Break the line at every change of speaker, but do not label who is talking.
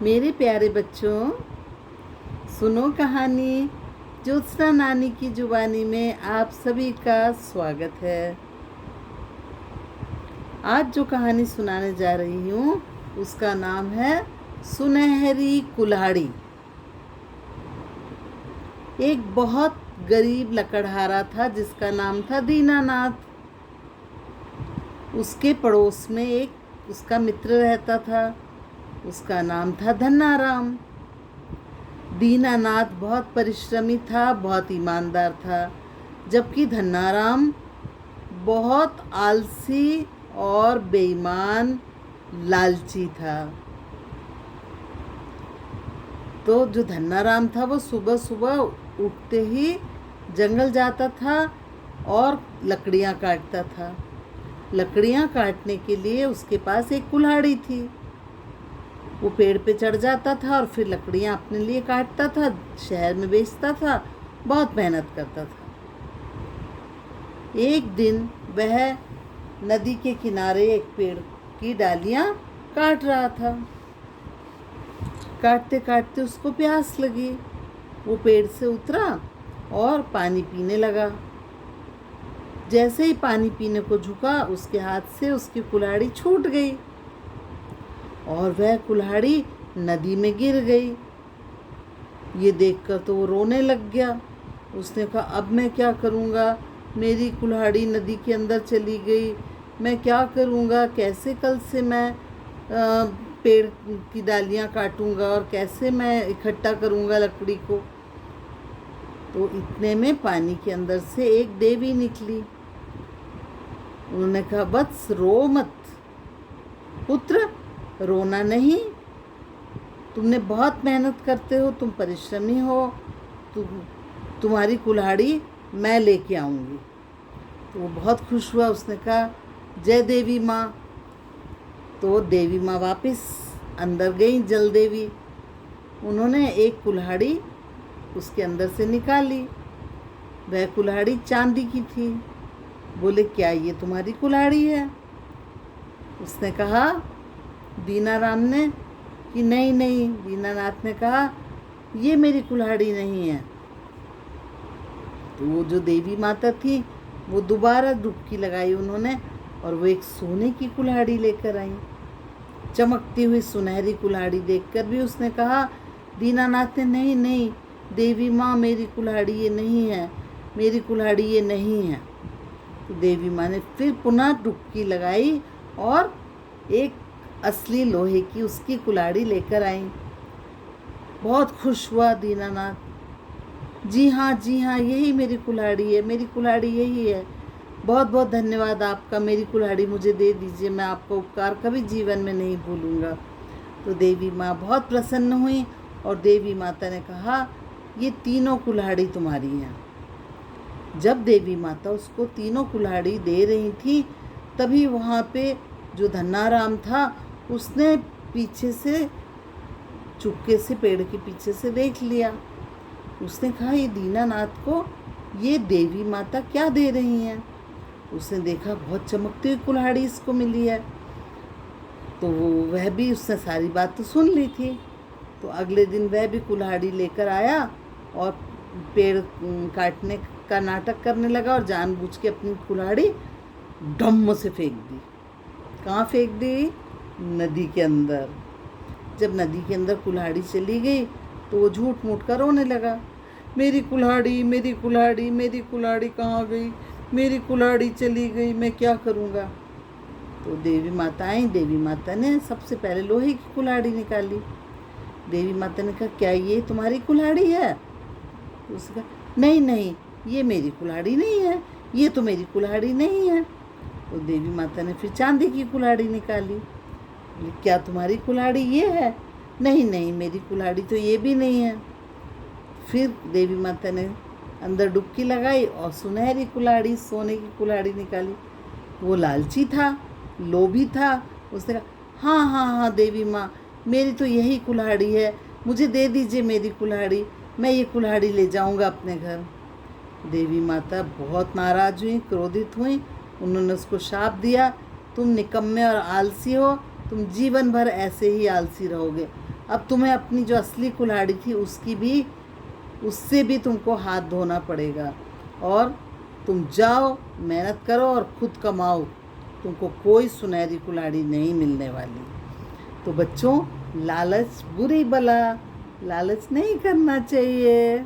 मेरे प्यारे बच्चों, सुनो कहानी। ज्योत्सना नानी की जुबानी में आप सभी का स्वागत है। आज जो कहानी सुनाने जा रही हूँ उसका नाम है सुनहरी कुल्हाड़ी। एक बहुत गरीब लकड़हारा था जिसका नाम था दीनानाथ। उसके पड़ोस में एक उसका मित्र रहता था, उसका नाम था धन्नाराम। दीनानाथ बहुत परिश्रमी था, बहुत ईमानदार था, जबकि धन्नाराम बहुत आलसी और बेईमान लालची था। तो जो धन्नाराम था वो सुबह सुबह उठते ही जंगल जाता था और लकड़ियाँ काटता था। लकड़ियाँ काटने के लिए उसके पास एक कुल्हाड़ी थी। वो पेड़ पे चढ़ जाता था और फिर लकड़ियाँ अपने लिए काटता था, शहर में बेचता था, बहुत मेहनत करता था। एक दिन वह नदी के किनारे एक पेड़ की डालियाँ काट रहा था। काटते काटते उसको प्यास लगी। वो पेड़ से उतरा और पानी पीने लगा। जैसे ही पानी पीने को झुका, उसके हाथ से उसकी कुल्हाड़ी छूट गई और वह कुल्हाड़ी नदी में गिर गई। ये देखकर तो वो रोने लग गया। उसने कहा, अब मैं क्या करूँगा, मेरी कुल्हाड़ी नदी के अंदर चली गई, मैं क्या करूँगा, कैसे कल से मैं पेड़ की डालियाँ काटूँगा और कैसे मैं इकट्ठा करूँगा लकड़ी को। तो इतने में पानी के अंदर से एक देवी निकली। उन्होंने कहा, वत्स रो मत पुत्र, रोना नहीं, तुमने बहुत मेहनत करते हो, तुम परिश्रमी हो, तुम्हारी कुल्हाड़ी मैं लेके आऊँगी। तो वो बहुत खुश हुआ। उसने कहा, जय देवी माँ। तो देवी माँ वापस अंदर गई, जल देवी। उन्होंने एक कुल्हाड़ी उसके अंदर से निकाली। वह कुल्हाड़ी चांदी की थी। बोले, क्या ये तुम्हारी कुल्हाड़ी है? उसने कहा, दीनाराम ने, कि नहीं नहीं। दीनानाथ ने कहा, ये मेरी कुल्हाड़ी नहीं है। तो वो जो देवी माता थी वो दोबारा डुबकी लगाई उन्होंने और वो एक सोने की कुल्हाड़ी लेकर आई। चमकती हुई सुनहरी कुल्हाड़ी देखकर भी उसने कहा, दीनानाथ ने, नहीं नहीं देवी माँ, मेरी कुल्हाड़ी ये नहीं है, मेरी कुल्हाड़ी ये नहीं है। तो देवी माँ ने फिर पुनः डुबकी लगाई और एक असली लोहे की उसकी कुल्हाड़ी लेकर आई। बहुत खुश हुआ दीनानाथ। जी हाँ यही मेरी कुल्हाड़ी है, मेरी कुल्हाड़ी यही है, बहुत बहुत धन्यवाद आपका, मेरी कुल्हाड़ी मुझे दे दीजिए, मैं आपका उपकार कभी जीवन में नहीं भूलूंगा। तो देवी माँ बहुत प्रसन्न हुई और देवी माता ने कहा, ये तीनों कुल्हाड़ी तुम्हारी हैं। जब देवी माता उसको तीनों कुल्हाड़ी दे रही थी, तभी वहाँ पे जो धन्नाराम था उसने पीछे से चुपके से पेड़ के पीछे से देख लिया। उसने कहा, ये दीनानाथ को ये देवी माता क्या दे रही हैं? उसने देखा बहुत चमकती हुई कुल्हाड़ी इसको मिली है। तो वह भी, उसने सारी बात तो सुन ली थी। तो अगले दिन वह भी कुल्हाड़ी लेकर आया और पेड़ काटने का नाटक करने लगा और जानबूझ के अपनी कुल्हाड़ी डम से फेंक दी। कहाँ फेंक दी? नदी के अंदर। जब नदी के अंदर कुल्हाड़ी चली गई तो वो झूठ मूठ कर रोने लगा, मेरी कुल्हाड़ी, मेरी कुल्हाड़ी, मेरी कुल्हाड़ी कहाँ गई, मेरी कुल्हाड़ी चली गई, मैं क्या करूँगा। तो देवी माता आई। देवी माता ने सबसे पहले लोहे की कुल्हाड़ी निकाली। देवी माता ने कहा, क्या ये तुम्हारी कुल्हाड़ी है? तो उसने कहा, नहीं नहीं ये मेरी कुल्हाड़ी नहीं है, ये तो मेरी कुल्हाड़ी नहीं है। तो देवी माता ने फिर चांदी की कुल्हाड़ी निकाली। क्या तुम्हारी कुल्हाड़ी ये है? नहीं नहीं मेरी कुल्हाड़ी तो ये भी नहीं है। फिर देवी माता ने अंदर डुबकी लगाई और सुनहरी कुल्हाड़ी, सोने की कुल्हाड़ी निकाली। वो लालची था, लोभी था। उसने कहा, हाँ देवी माँ, मेरी तो यही कुल्हाड़ी है, मुझे दे दीजिए मेरी कुल्हाड़ी, मैं ये कुल्हाड़ी ले जाऊँगा अपने घर। देवी माता बहुत नाराज़ हुई, क्रोधित हुई। उन्होंने उसको शाप दिया, तुम निकम्मे और आलसी हो, तुम जीवन भर ऐसे ही आलसी रहोगे। अब तुम्हें अपनी जो असली कुल्हाड़ी थी उससे भी तुमको हाथ धोना पड़ेगा, और तुम जाओ, मेहनत करो और खुद कमाओ। तुमको कोई सुनहरी कुल्हाड़ी नहीं मिलने वाली। तो बच्चों, लालच बुरी बला, लालच नहीं करना चाहिए।